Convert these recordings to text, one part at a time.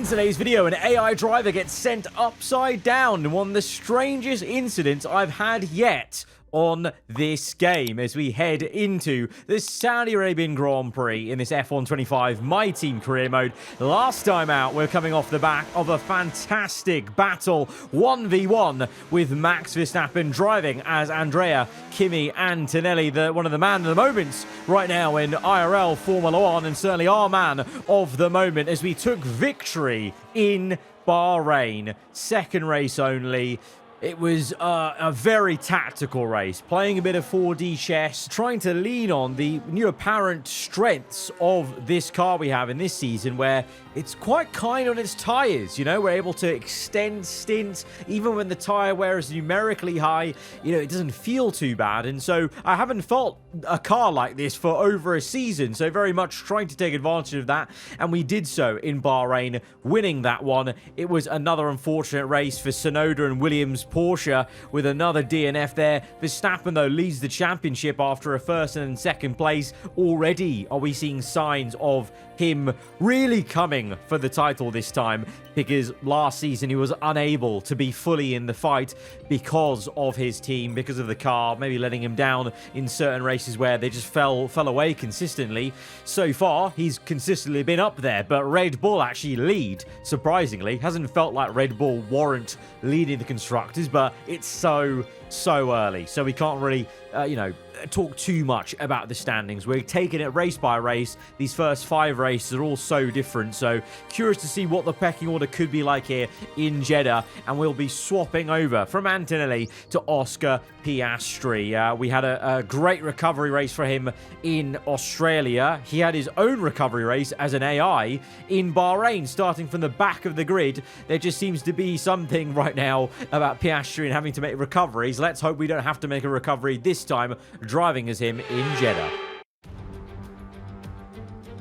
today's video, an AI driver gets sent upside down in one of the strangest incidents I've had yet on this game as we head into the Saudi Arabian Grand Prix in this F125 My Team career mode. Last time out, we're coming off the back of a fantastic battle 1v1 with Max Verstappen driving as Andrea Kimi Antonelli, one of the man of the moments right now in IRL Formula 1, and certainly our man of the moment as we took victory in Bahrain. Second race only. It was a very tactical race, playing a bit of 4D chess, trying to lean on the new apparent strengths of this car we have in this season, where it's quite kind on its tyres. You know, we're able to extend stints, even when the tyre wear is numerically high. You know, it doesn't feel too bad. And so I haven't felt a car like this for over a season, so very much trying to take advantage of that. And we did so in Bahrain, winning that one. It was another unfortunate race for Tsunoda and Williams Porsche with another DNF there. Verstappen, though, leads the championship after a first and second place. Already are we seeing signs of him really coming for the title this time, because last season he was unable to be fully in the fight because of his team, because of the car, maybe letting him down in certain races where they just fell away consistently. So far, he's consistently been up there, but Red Bull actually lead, surprisingly. Hasn't felt like Red Bull warrant leading the constructors, but it's so early, so we can't really talk too much about the standings. We're taking it race by race. These first 5 races are all so different, so curious to see what the pecking order could be like here in Jeddah. And we'll be swapping over from Antonelli to Oscar Piastri. We had a great recovery race for him in Australia. He had his own recovery race as an AI in Bahrain, starting from the back of the grid. There just seems to be something right now about Piastri and having to make recoveries. Let's hope we don't have to make a recovery this time, driving as him in Jeddah.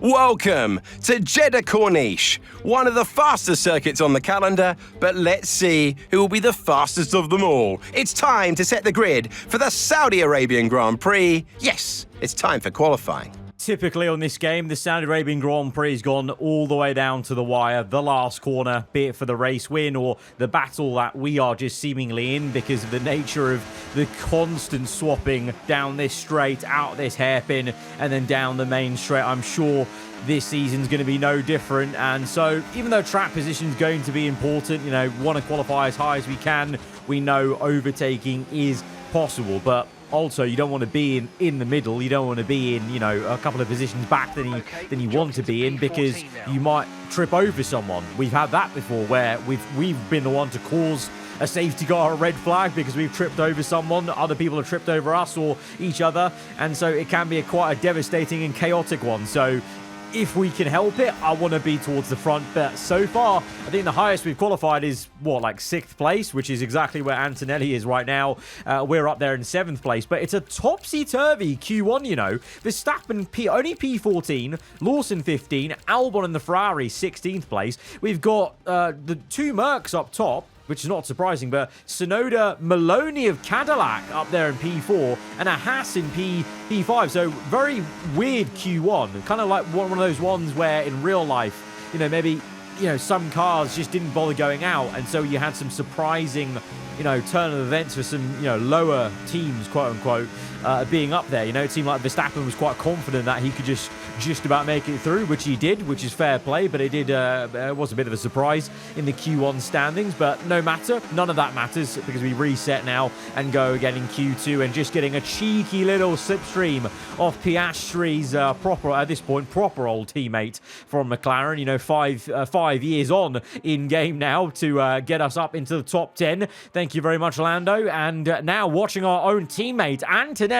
Welcome to Jeddah Corniche, one of the fastest circuits on the calendar, but let's see who will be the fastest of them all. It's time to set the grid for the Saudi Arabian Grand Prix. Yes, it's time for qualifying. Typically on this game, the Saudi Arabian Grand Prix has gone all the way down to the wire, the last corner, be it for the race win or the battle that we are just seemingly in because of the nature of the constant swapping down this straight, out this hairpin, and then down the main straight. I'm sure this season's going to be no different. And so even though track position is going to be important, you know, want to qualify as high as we can, we know overtaking is possible, but also, you don't want to be in the middle. You don't want to be in, you know, a couple of positions back than you want to be in, because you might trip over someone. We've had that before, where we've been the one to cause a safety car a red flag because we've tripped over someone. Other people have tripped over us or each other, and so it can be quite a devastating and chaotic one. So if we can help it, I want to be towards the front. But so far, I think the highest we've qualified is, what, like 6th place, which is exactly where Antonelli is right now. We're up there in 7th place, but it's a topsy-turvy Q1, you know. Verstappen only P14, Lawson 15, Albon and the Ferrari 16th place. We've got the 2 Mercs up top, which is not surprising, but Tsunoda, Maloney of Cadillac up there in P4, and a Haas in P5. So very weird Q1, kind of like one of those ones where in real life, you know, maybe, you know, some cars just didn't bother going out, and so you had some surprising, you know, turn of events for some, you know, lower teams, quote unquote, being up there. You know, it seemed like Verstappen was quite confident that he could just about make it through, which he did, which is fair play, but it was a bit of a surprise in the Q1 standings. But no matter, none of that matters, because we reset now and go again in Q2, and just getting a cheeky little slipstream of Piastri's proper old teammate from McLaren. You know, 5 years on in game now to get us up into the top 10. Thank you very much, Lando. And now watching our own teammate Antonelli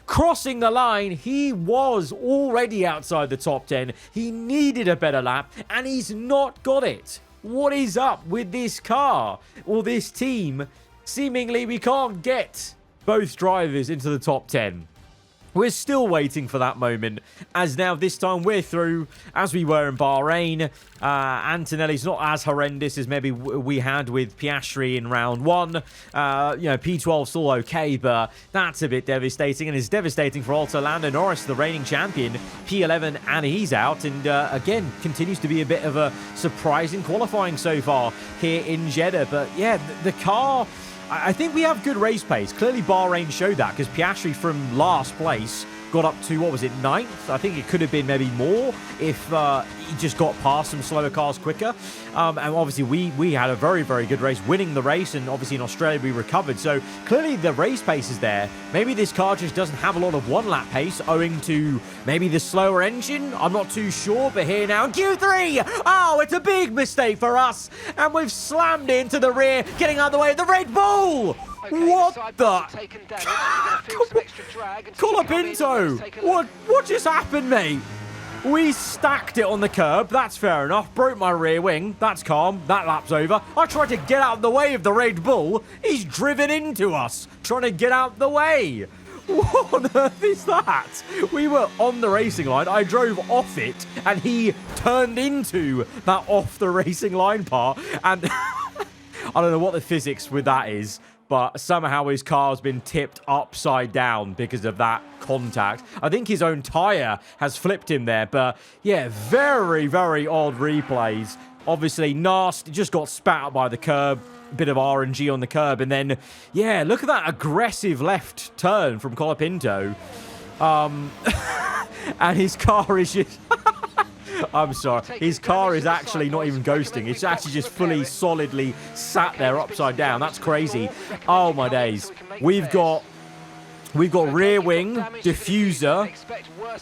crossing the line. He was already outside the top 10. He needed a better lap, and he's not got it. What is up with this car or this team? Seemingly we can't get both drivers into the top 10. We're still waiting for that moment, as now this time we're through, as we were in Bahrain. Antonelli's not as horrendous as maybe we had with Piastri in round 1. P12's still okay, but that's a bit devastating, and it's devastating for also Lando Norris, the reigning champion, P11, and he's out, and again, continues to be a bit of a surprising qualifying so far here in Jeddah. But yeah, the car, I think we have good race pace. Clearly, Bahrain showed that, because Piastri from last place got up to, what was it, 9th? I think it could have been maybe more if he just got past some slower cars quicker. And obviously, we had a very, very good race, winning the race, and obviously in Australia, we recovered. So clearly, the race pace is there. Maybe this car just doesn't have a lot of one-lap pace, owing to maybe the slower engine. I'm not too sure, but here now, Q3! Oh, it's a big mistake for us, and we've slammed into the rear, getting out of the way of the Red Bull! Okay, what the? Colapinto! What just happened, mate? We stacked it on the curb. That's fair enough. Broke my rear wing. That's calm. That lap's over. I tried to get out of the way of the Red Bull. He's driven into us, trying to get out the way. What on earth is that? We were on the racing line. I drove off it, and he turned into that off the racing line part. And I don't know what the physics with that is, but somehow his car's been tipped upside down because of that contact. I think his own tyre has flipped him there, but yeah, very, very odd replays. Obviously, nasty, just got spat out by the curb, bit of RNG on the curb, and then, yeah, look at that aggressive left turn from Colapinto. And his car is just... I'm sorry. His car is actually not even ghosting. It's actually just fully, solidly sat there upside down. That's crazy. Oh, my days. We've got rear wing, diffuser,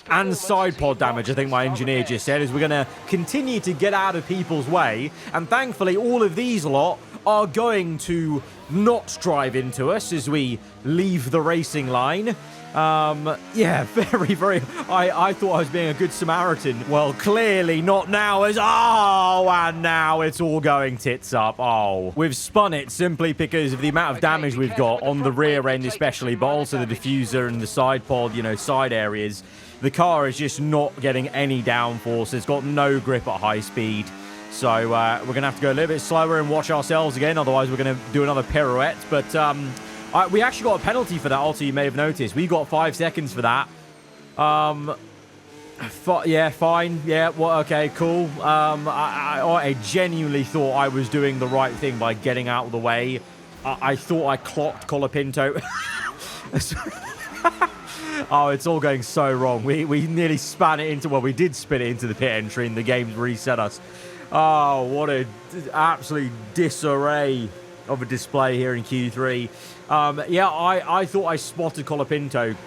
and side pod damage, I think my engineer just said, as we're going to continue to get out of people's way. And thankfully, all of these lot are going to not drive into us as we leave the racing line. Yeah, very, very... I thought I was being a good Samaritan. Well, clearly not now, as... Oh, and now it's all going tits up. Oh. We've spun it simply because of the amount of damage we've got on the rear end especially, but also the diffuser and the side pod, side areas. The car is just not getting any downforce. It's got no grip at high speed. So we're going to have to go a little bit slower and watch ourselves again. Otherwise, we're going to do another pirouette. But... we actually got a penalty for that, also, you may have noticed. We got 5 seconds for that. Yeah, fine. Yeah, well, okay, cool. I genuinely thought I was doing the right thing by getting out of the way. I thought I clocked Colapinto. Oh, it's all going so wrong. We nearly span it into... Well, we did spin it into the pit entry, and the game's reset us. Oh, what an absolute disarray of a display here in Q3. Yeah, I thought I spotted Colapinto,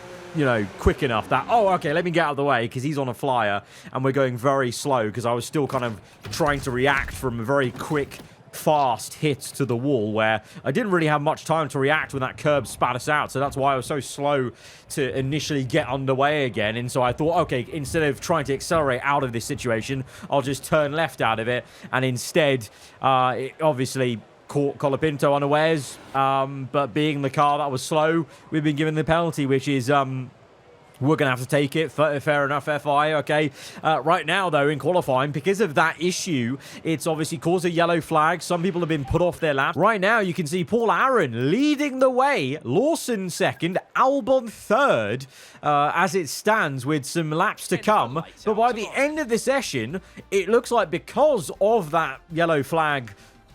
quick enough that, oh, okay, let me get out of the way, because he's on a flyer, and we're going very slow, because I was still kind of trying to react from a very quick, fast hit to the wall, where I didn't really have much time to react when that curb spat us out, so that's why I was so slow to initially get underway again. And so I thought, okay, instead of trying to accelerate out of this situation, I'll just turn left out of it, and instead, it obviously caught Colapinto unawares, but being the car that was slow, we've been given the penalty, which is, we're going to have to take it. Fair enough, FI, okay. Right now, though, in qualifying, because of that issue, it's obviously caused a yellow flag. Some people have been put off their laps. Right now, you can see Paul Aaron leading the way, Lawson second, Albon third, as it stands with some laps to come. But by the end of the session, it looks like because of that yellow flag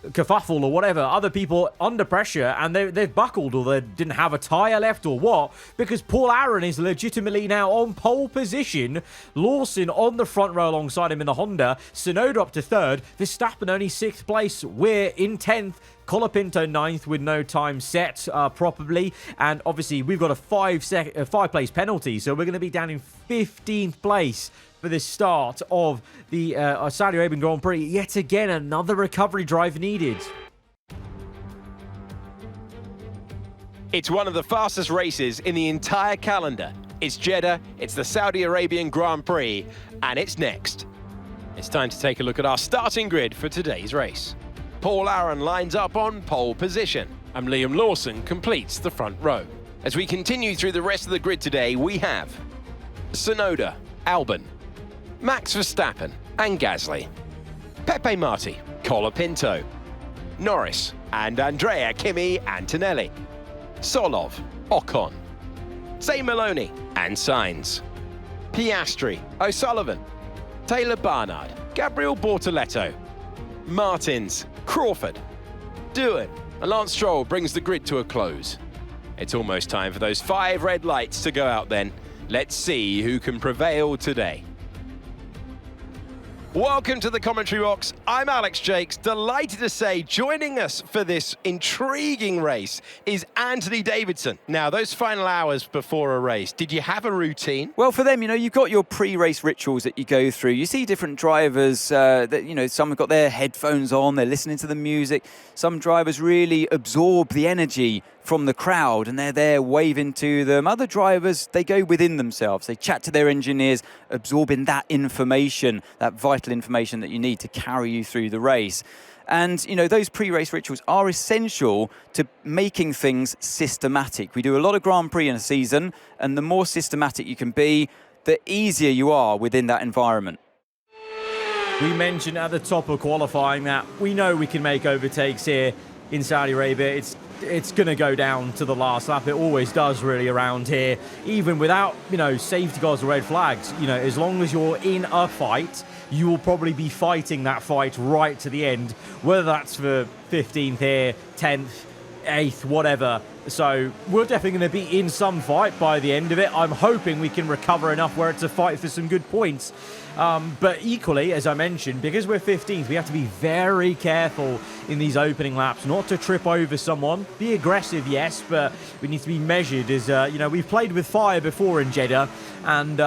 kerfuffle or whatever, other people under pressure, and they've buckled, or they didn't have a tyre left, or what, because Paul Aaron is legitimately now on pole position. Lawson on the front row alongside him in the Honda. Tsunoda up to third. Verstappen only 6th place. We're in 10th. Colapinto 9th with no time set properly, and obviously we've got a 5-place penalty, so we're going to be down in 15th place for the start of the Saudi Arabian Grand Prix. Yet again, another recovery drive needed. It's one of the fastest races in the entire calendar. It's Jeddah, it's the Saudi Arabian Grand Prix, and it's next. It's time to take a look at our starting grid for today's race. Paul Aaron lines up on pole position, and Liam Lawson completes the front row. As we continue through the rest of the grid today, we have Tsunoda, Albon, Max Verstappen and Gasly, Pepe Marti, Colapinto, Norris and Andrea Kimi Antonelli, Solov, Ocon, Zay Maloney and Sainz, Piastri, O'Sullivan, Taylor Barnard, Gabriel Bortoletto, Martins, Crawford, Doohan and Lance Stroll brings the grid to a close. It's almost time for those 5 red lights to go out then. Let's see who can prevail today. Welcome to the commentary box. I'm Alex Jakes. Delighted to say joining us for this intriguing race is Anthony Davidson. Now, those final hours before a race, did you have a routine? Well, for them, you've got your pre-race rituals that you go through. You see different drivers that, some have got their headphones on, they're listening to the music. Some drivers really absorb the energy from the crowd and they're there waving to them. Other drivers, they go within themselves. They chat to their engineers, absorbing that information, that vital information that you need to carry you through the race. And, those pre-race rituals are essential to making things systematic. We do a lot of Grand Prix in a season, and the more systematic you can be, the easier you are within that environment. We mentioned at the top of qualifying that we know we can make overtakes here in Saudi Arabia. It's going to go down to the last lap. It always does really around here, even without, safety cars or red flags. As long as you're in a fight, you will probably be fighting that fight right to the end, whether that's for 15th here, 10th, 8th, whatever. So we're definitely going to be in some fight by the end of it. I'm hoping we can recover enough where it's a fight for some good points. But equally, as I mentioned, because we're 15th, we have to be very careful in these opening laps, not to trip over someone. Be aggressive, yes, but we need to be measured as, we've played with fire before in Jeddah, and,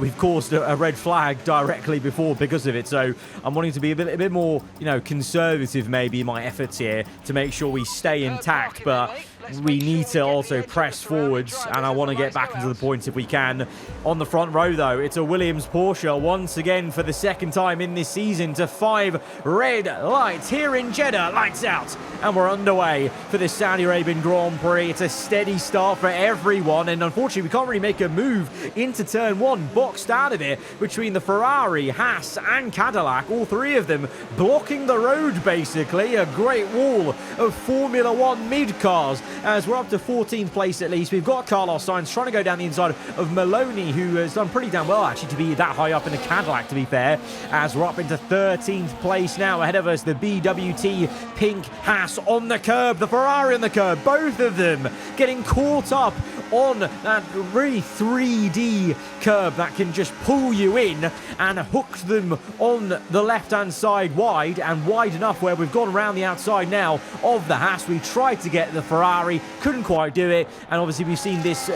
we've caused a red flag directly before because of it. So I'm wanting to be a bit more, conservative maybe in my efforts here to make sure we stay intact, but we need to also press forwards, and I want to get back into the points if we can. On the front row, though, it's a Williams Porsche once again for the second time in this season to 5 red lights here in Jeddah. Lights out, and we're underway for the Saudi Arabian Grand Prix. It's a steady start for everyone, and unfortunately we can't really make a move into turn 1, boxed out of it between the Ferrari, Haas and Cadillac, all 3 of them blocking the road basically. A great wall of Formula 1 mid-cars as we're up to 14th place at least. We've got Carlos Sainz trying to go down the inside of Maloney, who has done pretty damn well actually to be that high up in the Cadillac, to be fair, as we're up into 13th place now. Ahead of us, the BWT pink Haas on the curb, the Ferrari on the curb, both of them getting caught up on that really 3D curb that can just pull you in, and hooked them on the left-hand side wide, and wide enough where we've gone around the outside now of the Haas. We tried to get the Ferrari, couldn't quite do it, and obviously we've seen this,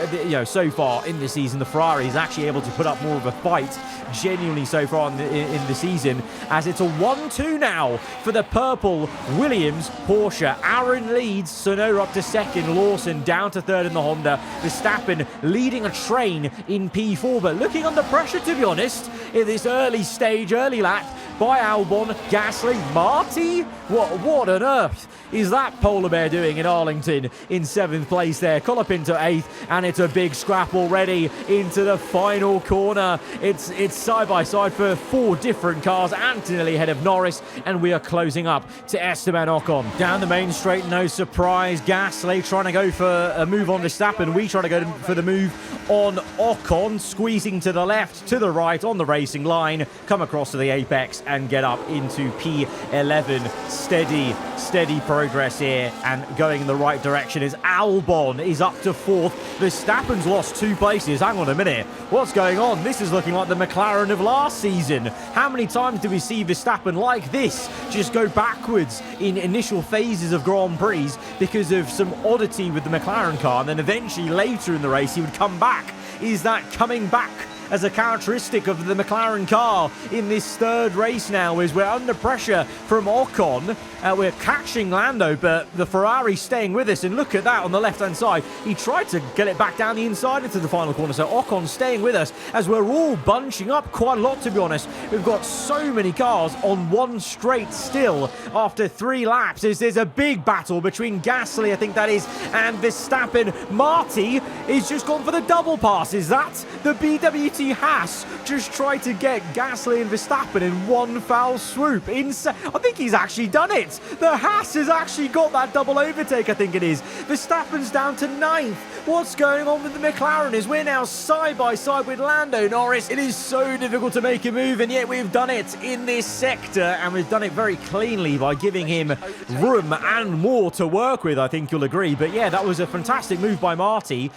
so far in the season, the Ferrari is actually able to put up more of a fight, genuinely so far in the season, as it's a 1-2 now for the purple Williams Porsche. Aaron leads, Tsunoda up to second, Lawson down to third in the Honda, Verstappen leading a train in P4, but looking under pressure, to be honest, in this early stage, early lap by Albon, Gasly, Marti. What on earth is that polar bear doing in Arlington in 7th place there? Colapinto 8th, and it's a big scrap already into the final corner. It's side by side for 4 different cars. Antonelli ahead of Norris, and we are closing up to Esteban Ocon. Down the main straight, no surprise. Gasly trying to go for a move on Verstappen. We try to go for the move on Ocon, squeezing to the left, to the right on the racing line, come across to the apex and get up into P11. Steady progress here, and going in the right direction as Albon is up to 4th. Verstappen's lost 2 places. Hang on a minute. What's going on? This is looking like the McLaren of last season. How many times do we see Verstappen like this just go backwards in initial phases of Grand Prix because of some oddity with the McLaren car, and then eventually later in the race he would come back? Is that coming back as a characteristic of the McLaren car in this third race now, is we're under pressure from Ocon. We're catching Lando, but the Ferrari staying with us. And look at that on the left-hand side. He tried to get it back down the inside into the final corner. So Ocon staying with us as we're all bunching up quite a lot, to be honest. We've got so many cars on one straight still after 3 laps. There's a big battle between Gasly, I think that is, and Verstappen. Marty is just gone for the double pass. Is that the BWT Haas just tried to get Gasly and Verstappen in one foul swoop? I think he's actually done it. The Haas has actually got that double overtake, I think it is. Verstappen's down to 9th. What's going on with the McLaren is we're now side by side with Lando Norris. It is so difficult to make a move, and yet we've done it in this sector, and we've done it very cleanly by giving him room and more to work with, I think you'll agree. But yeah, that was a fantastic move by Marty.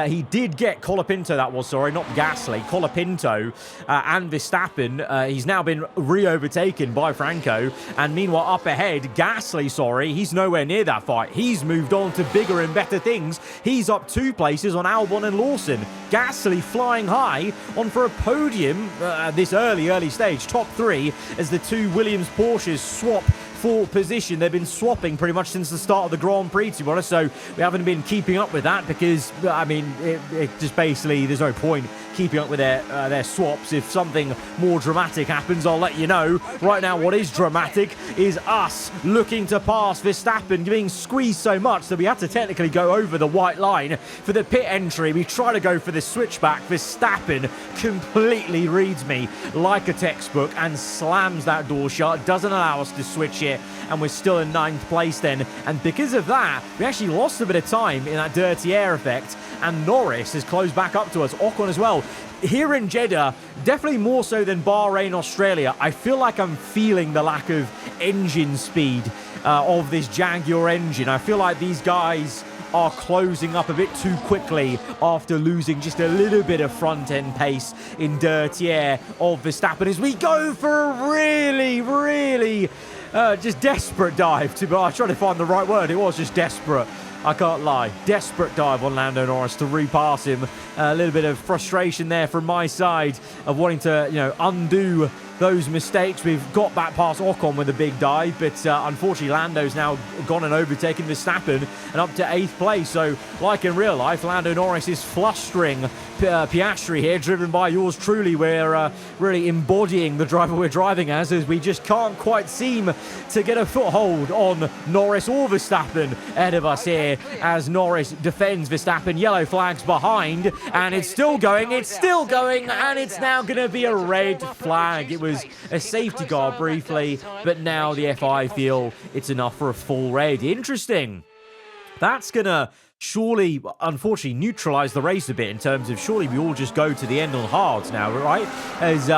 He did get Colapinto, not Gasly, Colapinto and Verstappen. He's now been re-overtaken by Franco, and meanwhile up ahead, Gasly, he's nowhere near that fight. He's moved on to bigger and better things. He's up 2 places on Albon and Lawson. Gasly flying high on for a podium at this early stage, top 3, as the 2 Williams Porsches swap for position. They've been swapping pretty much since the start of the Grand Prix, to be honest, so we haven't been keeping up with that because, I mean, it just basically, there's no point keeping up with their swaps. If something more dramatic happens, I'll let you know. Right now, what is dramatic is us looking to pass Verstappen, being squeezed so much that we had to technically go over the white line for the pit entry. We try to go for the switchback. Verstappen completely reads me like a textbook and slams that door shut, doesn't allow us to switch it, and we're still in 9th place then. And because of that, we actually lost a bit of time in that dirty air effect, and Norris has closed back up to us. Ocon as well. Here in Jeddah, definitely more so than Bahrain, Australia, I feel like I'm feeling the lack of engine speed of this Jaguar engine. I feel like these guys are closing up a bit too quickly after losing just a little bit of front-end pace in dirty air of Verstappen as we go for a really just desperate dive. I was trying to find the right word. It was just desperate. I can't lie. Desperate dive on Lando Norris to repass him. A little bit of frustration there from my side of wanting to, undo those mistakes. We've got back past Ocon with a big dive, but unfortunately Lando's now gone and overtaken Verstappen and up to 8th place. So, like in real life, Lando Norris is flustering Piastri here, driven by yours truly. We're really embodying the driver we're driving as we just can't quite seem to get a foothold on Norris or Verstappen ahead of us here as Norris defends Verstappen. Yellow flags behind, and it's still going, and it's now going to be a red flag. It was a safety car briefly, but now the FI feel it's enough for a full red. Interesting. That's going to surely, unfortunately, neutralise the race a bit in terms of surely we all just go to the end on hards now, right? As,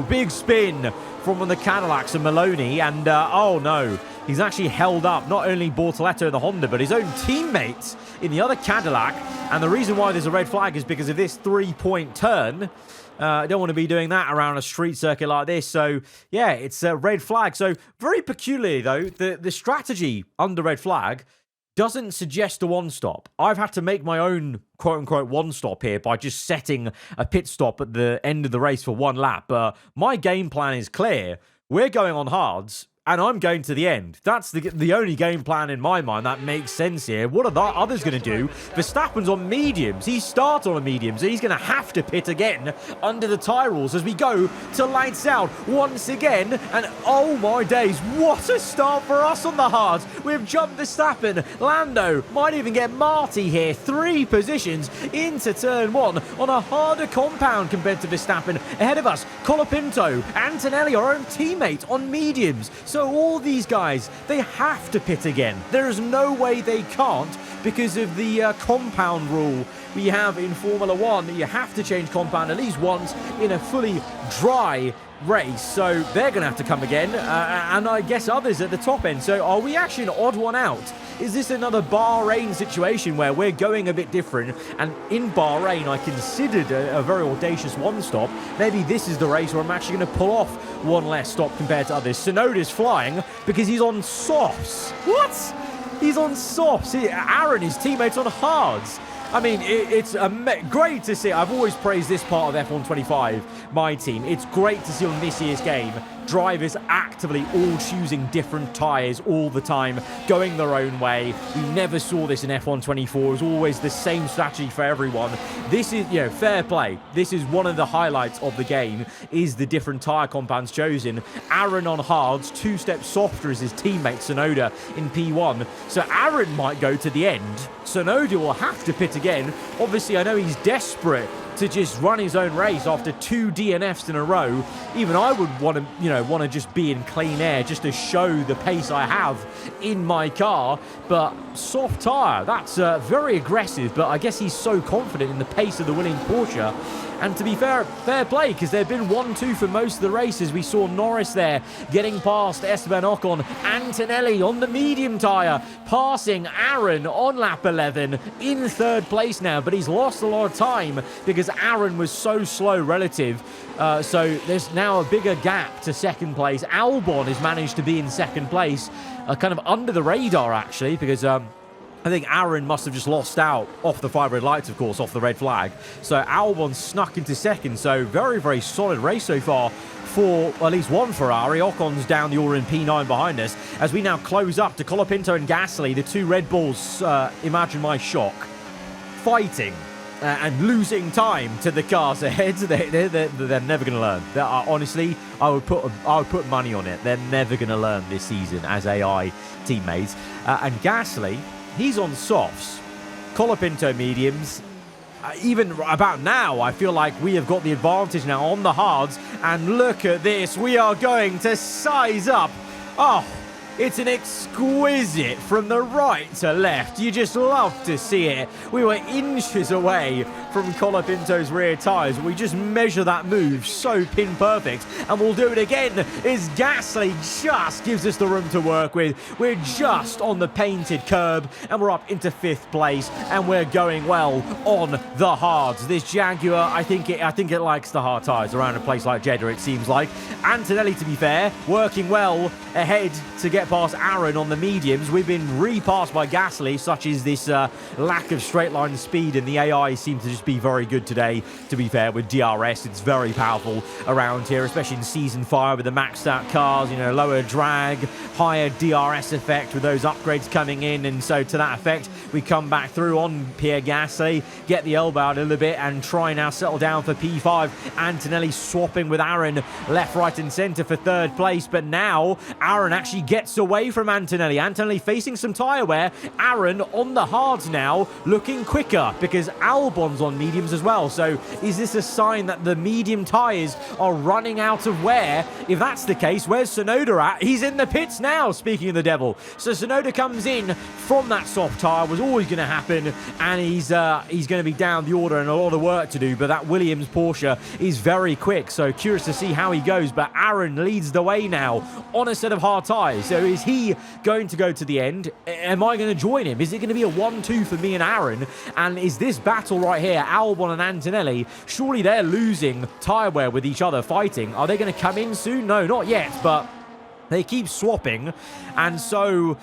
big spin from the Cadillacs and Maloney, and, oh no, he's actually held up not only Bortoletto in the Honda, but his own teammates in the other Cadillac. And the reason why there's a red flag is because of this 3-point turn. I don't want to be doing that around a street circuit like this. So, yeah, it's a red flag. So, very peculiarly, though, the strategy under red flag doesn't suggest a one-stop. I've had to make my own quote-unquote one-stop here by just setting a pit stop at the end of the race for 1 lap. But my game plan is clear. We're going on hards, and I'm going to the end. That's the only game plan in my mind that makes sense here. What are the others going to do? Verstappen's on mediums. He starts on mediums, and he's going to have to pit again under the tyre rules as we go to lights out once again. And oh my days, what a start for us on the hards. We've jumped Verstappen. Lando might even get Marty here. 3 positions into turn 1 on a harder compound compared to Verstappen. Ahead of us, Colapinto, Antonelli, our own teammate, on mediums. So all these guys, they have to pit again. There is no way they can't because of the compound rule we have in Formula 1. You have to change compound at least once in a fully dry race. So they're going to have to come again. And I guess others at the top end. So are we actually an odd one out? Is this another Bahrain situation where we're going a bit different? And in Bahrain, I considered a very audacious one-stop. Maybe this is the race where I'm actually going to pull off one less stop compared to others. Tsunoda's flying because he's on softs. What? He's on softs. Aaron, his teammate's on hards. I mean, it's great to see. I've always praised this part of F1 25, my team. It's great to see on this year's game drivers actively all choosing different tyres all the time, going their own way. We never saw this in F1 24. It was always the same strategy for everyone. This is, fair play. This is one of the highlights of the game, is the different tyre compounds chosen. Aaron on hards, 2 steps softer as his teammate Sonoda in P1. So Aaron might go to the end. Sonoda will have to pit again. Obviously, I know he's desperate to just run his own race after 2 DNFs in a row. Even I would want to just be in clean air just to show the pace I have in my car. But soft tyre, that's very aggressive. But I guess he's so confident in the pace of the winning Porsche. And to be fair play, because they've been 1-2 for most of the races. We saw Norris there getting past Esteban Ocon. Antonelli on the medium tyre, passing Aaron on lap 11 in 3rd place now. But he's lost a lot of time because Aaron was so slow relative. So there's now a bigger gap to 2nd place. Albon has managed to be in 2nd place, kind of under the radar actually, because I think Aaron must have just lost out off the 5 red lights, of course, off the red flag. So Albon snuck into 2nd. So very, very solid race so far for at least one Ferrari. Ocon's down the order in P9 behind us. As we now close up to Colapinto and Gasly, the 2 Red Bulls, imagine my shock, fighting and losing time to the cars ahead. They're never going to learn. Honestly, I would put money on it. They're never going to learn this season as AI teammates. And Gasly, he's on softs. Colapinto mediums. Even about now, I feel like we have got the advantage now on the hards. And look at this. We are going to size up. Oh, it's an exquisite from the right to left. You just love to see it. We were inches away from Colapinto's rear tyres. We just measure that move so pin perfect. And we'll do it again as Gasly just gives us the room to work with. We're just on the painted curb and we're up into 5th place and we're going well on the hards. This Jaguar, I think it likes the hard tyres around a place like Jeddah, it seems like. Antonelli, to be fair, working well ahead to get past Aaron on the mediums. We've been repassed by Gasly, such as this lack of straight line speed, and the AI seems to just be very good today, to be fair, with DRS. It's very powerful around here, especially in Season 5 with the maxed out cars, lower drag, higher DRS effect with those upgrades coming in, and so to that effect, we come back through on Pierre Gasly, get the elbow out a little bit, and try now settle down for P5. Antonelli swapping with Aaron, left, right, and centre for 3rd place, but now Aaron actually gets away from Antonelli. Antonelli facing some tyre wear. Aaron on the hards now, looking quicker because Albon's on mediums as well. So is this a sign that the medium tyres are running out of wear? If that's the case, where's Sonoda at? He's in the pits now, speaking of the devil. So Sonoda comes in from that soft tyre, was always going to happen, and he's going to be down the order and a lot of work to do, but that Williams Porsche is very quick, so curious to see how he goes. But Aaron leads the way now on a set of hard tyres. So is he going to go to the end? Am I going to join him? Is it going to be a 1-2 for me and Aaron? And is this battle right here, Albon and Antonelli, surely they're losing tyre wear with each other fighting. Are they going to come in soon? No, not yet, but they keep swapping, and so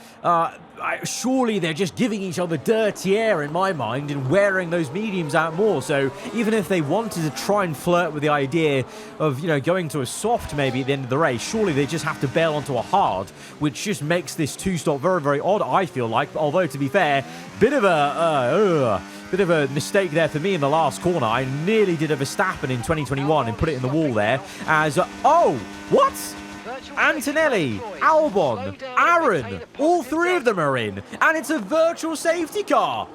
surely they're just giving each other dirty air in my mind and wearing those mediums out more. So even if they wanted to try and flirt with the idea of, going to a soft maybe at the end of the race, surely they just have to bail onto a hard, which just makes this 2-stop very, very odd, I feel like. Although, to be fair, bit of a mistake there for me in the last corner. I nearly did a Verstappen in 2021 and put it in the wall there as, oh, what? Antonelli, Albon, Aaron, all 3 of them are in, and it's a virtual safety car.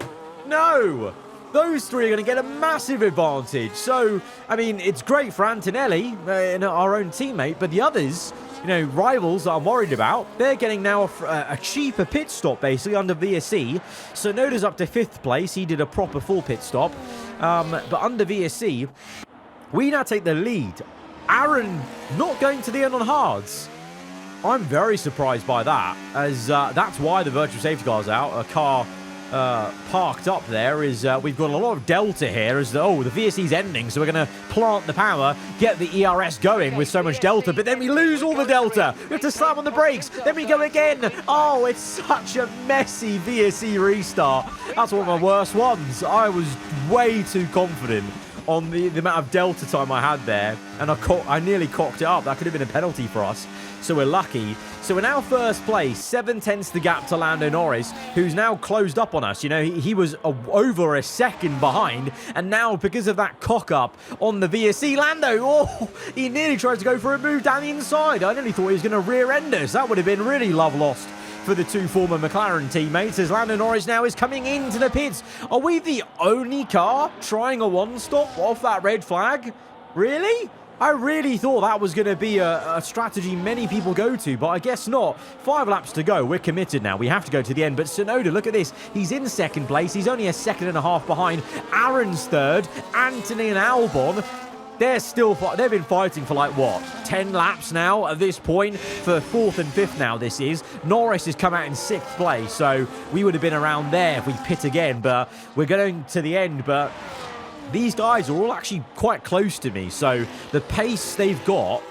No, those 3 are going to get a massive advantage. So, I mean, it's great for Antonelli, our own teammate, but the others, rivals that I'm worried about, they're getting now a cheaper pit stop, basically, under VSC. Sonoda's up to 5th place. He did a proper full pit stop. But under VSC, we now take the lead. Aaron not going to the end on hards. I'm very surprised by that, as that's why the virtual safety car is out. A car parked up there is we've got a lot of delta here as the VSC's ending, so we're going to plant the power, get the ERS going with so much delta, but then we lose all the delta. We have to slam on the brakes, then we go again. Oh, it's such a messy VSC restart. That's one of my worst ones. I was way too confident on the amount of delta time I had there, and I nearly cocked it up. That could have been a penalty for us, so we're lucky. So we're now first place, 7/10 the gap to Lando Norris, who's now closed up on us. You know, he was over a second behind, and now because of that cock up on the VSC, Lando, he nearly tried to go for a move down the inside. I nearly thought he was going to rear end us. That would have been really love lost for the two former McLaren teammates, as Lando Norris now is coming into the pits. Are we the only car trying a one-stop off that red flag? Really? I really thought that was going to be a strategy many people go to, but I guess not. 5 laps to go. We're committed now. We have to go to the end. But Tsunoda, look at this. He's in second place. He's only a second and a half behind. Aaron's third. Anthony and Albon, they've been fighting for, like, what, 10 laps now at this point? For 4th and 5th now, this is. Norris has come out in 6th place, so we would have been around there if we pit again. But we're going to the end, but these guys are all actually quite close to me, so the pace they've got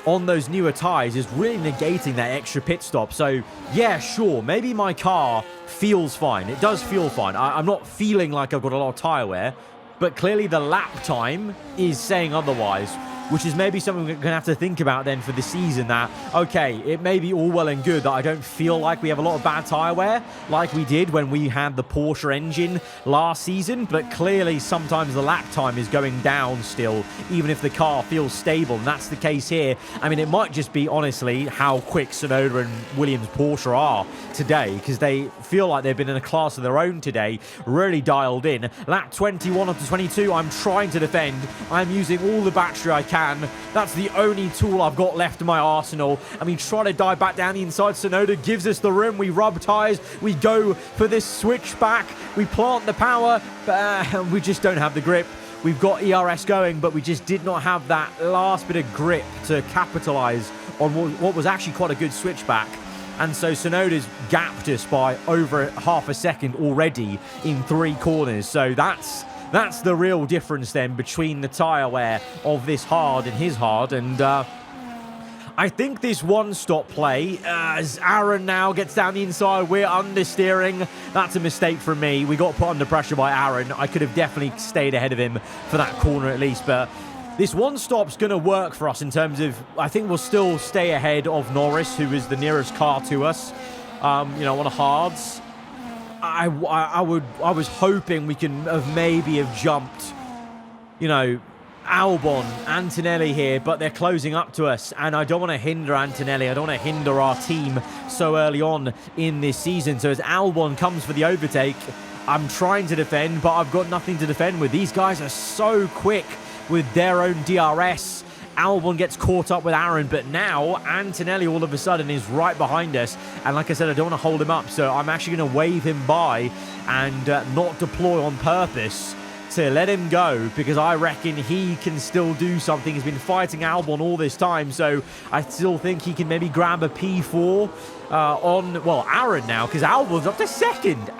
on those newer tyres is really negating that extra pit stop. So, yeah, sure, maybe my car feels fine. It does feel fine. I'm not feeling like I've got a lot of tyre wear, but clearly the lap time is saying otherwise, which is maybe something we're going to have to think about then for the season. That, okay, it may be all well and good that I don't feel like we have a lot of bad tyre wear like we did when we had the Porsche engine last season, but clearly sometimes the lap time is going down still, even if the car feels stable, and that's the case here. I mean, it might just be, honestly, how quick Tsunoda and Williams Porsche are today, because they feel like they've been in a class of their own today, really dialed in. Lap 21 up to 22, I'm trying to defend. I'm using all the battery I can. That's the only tool I've got left in my arsenal. And we try to dive back down the inside. Tsunoda gives us the room. We rub tyres. We go for this switchback. We plant the power. But we just don't have the grip. We've got ERS going, but we just did not have that last bit of grip to capitalise on what was actually quite a good switchback. And so Tsunoda's gapped us by over half a second already in 3 corners. So that's the real difference then between the tyre wear of this hard and his hard. And I think this one-stop play, as Aaron now gets down the inside, we're understeering. That's a mistake from me. We got put under pressure by Aaron. I could have definitely stayed ahead of him for that corner at least. But this one-stop's going to work for us in terms of, I think we'll still stay ahead of Norris, who is the nearest car to us, on a hards. I was hoping we can maybe have jumped, Albon, Antonelli here, but they're closing up to us, and I don't want to hinder Antonelli. I don't want to hinder our team so early on in this season. So as Albon comes for the overtake, I'm trying to defend, but I've got nothing to defend with. These guys are so quick with their own DRS. Albon gets caught up with Aaron, but now Antonelli all of a sudden is right behind us. And like I said, I don't want to hold him up, so I'm actually going to wave him by and not deploy on purpose to let him go, because I reckon he can still do something. He's been fighting Albon all this time, so I still think he can maybe grab a P4 on Aaron now, because Albon's up to second.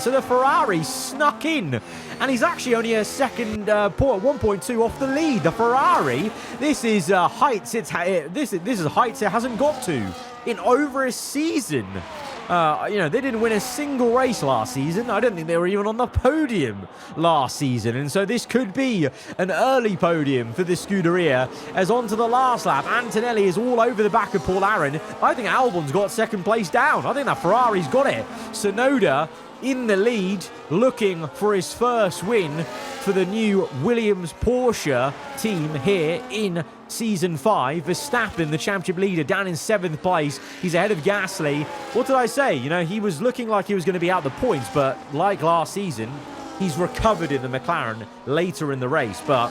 So the Ferrari snuck in, and he's actually only a second 1.2 off the lead. The Ferrari, this is heights. This is heights it hasn't got to in over a season. They didn't win a single race last season. I don't think they were even on the podium last season. And so this could be an early podium for the Scuderia. As on to the last lap, Antonelli is all over the back of Paul Aaron. I think Albon's got second place down. I think that Ferrari's got it. Tsunoda in the lead, looking for his first win for the new Williams Porsche team here in Season 5. Verstappen, the championship leader, down in 7th place. He's ahead of Gasly. What did I say? He was looking like he was going to be out the points, but like last season, he's recovered in the McLaren later in the race. But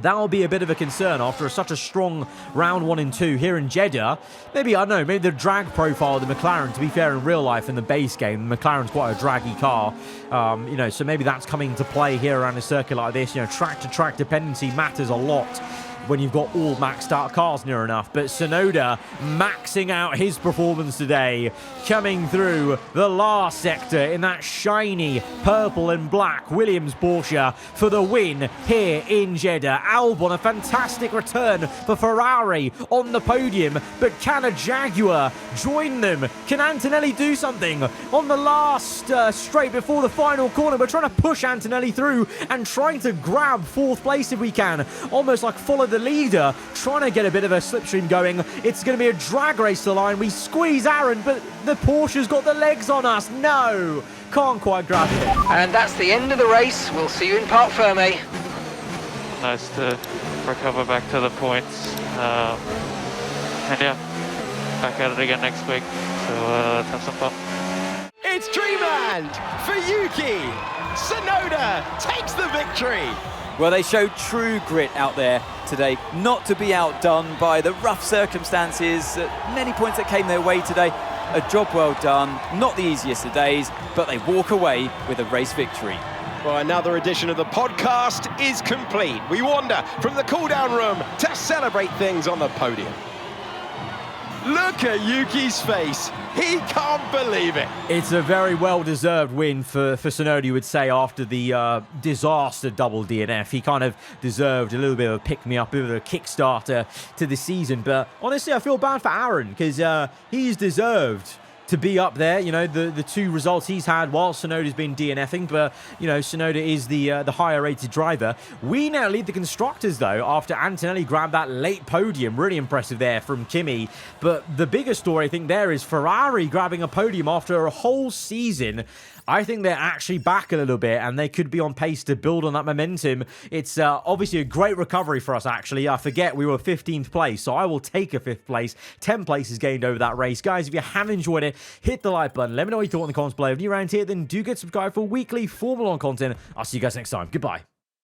that will be a bit of a concern after such a strong round 1 and 2 here in Jeddah. Maybe the drag profile of the McLaren, to be fair, in real life in the base game, the McLaren's quite a draggy car. So maybe that's coming to play here around a circuit like this. Track-to-track dependency matters a lot when you've got all maxed out cars near enough. But Tsunoda maxing out his performance today, coming through the last sector in that shiny purple and black Williams Porsche for the win here in Jeddah. Albon, a fantastic return for Ferrari on the podium, but can a Jaguar join them? Can Antonelli do something on the last straight before the final corner? We're trying to push Antonelli through and trying to grab fourth place if we can, almost like follow the leader, trying to get a bit of a slipstream going. It's going to be a drag race to the line. We squeeze Aaron, but the Porsche's got the legs on us. No, can't quite grab it. And that's the end of the race. We'll see you in Parc Fermé. Nice to recover back to the points. And yeah, back at it again next week. So let's have some fun. It's Dreamland for Yuki. Tsunoda takes the victory. Well, they showed true grit out there today, not to be outdone by the rough circumstances, many points that came their way today. A job well done, not the easiest of days, but they walk away with a race victory. Well, another edition of the podcast is complete. We wander from the cool-down room to celebrate things on the podium. Look at Yuki's face. He can't believe it. It's a very well-deserved win for Tsunoda, you would say, after the disaster double DNF. He kind of deserved a little bit of a pick-me-up, a bit of a Kickstarter to the season. But honestly, I feel bad for Aaron because he's deserved to be up there. You know, the two results he's had while Tsunoda's been DNFing, but, you know, Tsunoda is the higher-rated driver. We now lead the Constructors, though, after Antonelli grabbed that late podium. Really impressive there from Kimi. But the bigger story, I think, there is Ferrari grabbing a podium after a whole season. I think they're actually back a little bit, and they could be on pace to build on that momentum. It's obviously a great recovery for us, actually. I forget we were 15th place, so I will take a 5th place. 10 places gained over that race. Guys, if you have enjoyed it, hit the like button. Let me know what you thought in the comments below. If you're around here, then do get subscribed for weekly Formula 1 content. I'll see you guys next time. Goodbye.